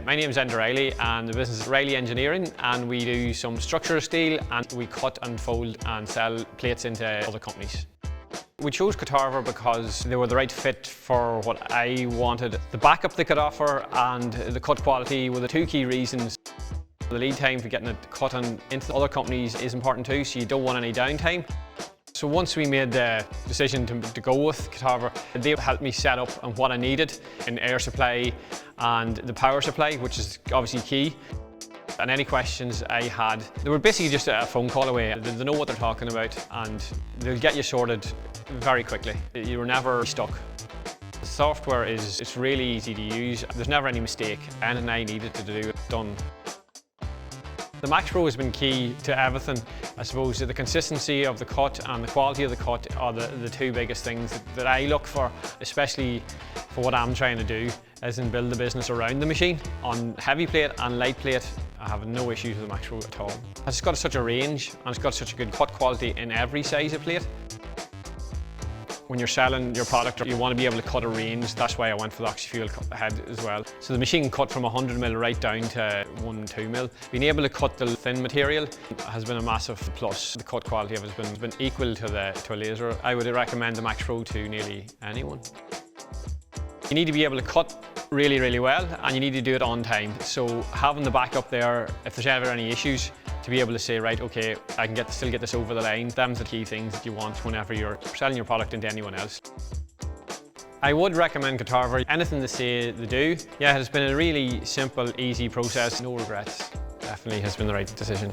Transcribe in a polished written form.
My name is Enda Reilly and the business is Reilly Engineering, and we do some structural steel and we cut and fold and sell plates into other companies. We chose KUTAVAR because they were the right fit for what I wanted. The backup they could offer and the cut quality were the two key reasons. The lead time for getting it cut into other companies is important too, so you don't want any downtime. So once we made the decision to go with KUTAVAR, they helped me set up on what I needed in air supply and the power supply, which is obviously key. And any questions I had, they were basically just a phone call away. They know what they're talking about and they'll get you sorted very quickly. You were never stuck. The software it's really easy to use. There's never any mistake. Anything I needed to do, done. The Max Pro has been key to everything. I suppose the consistency of the cut and the quality of the cut are the two biggest things that I look for, especially for what I'm trying to do, as in build the business around the machine. On heavy plate and light plate, I have no issues with the Max Pro at all. It's got such a range and it's got such a good cut quality in every size of plate. When you're selling your product, you want to be able to cut a range. That's why I went for the oxy-fuel head as well. So the machine can cut from 100mm right down to 1 and 2mm. Being able to cut the thin material has been a massive plus. The cut quality of it has been equal to a laser. I would recommend the Max Pro to nearly anyone. You need to be able to cut really, really well, and you need to do it on time. So having the backup there, if there's ever any issues, to be able to say, right, okay, I can still get this over the line. Them's the key things that you want whenever you're selling your product into anyone else. I would recommend KUTAVAR. Anything they say they do. Yeah, it's been a really simple, easy process. No regrets. Definitely has been the right decision.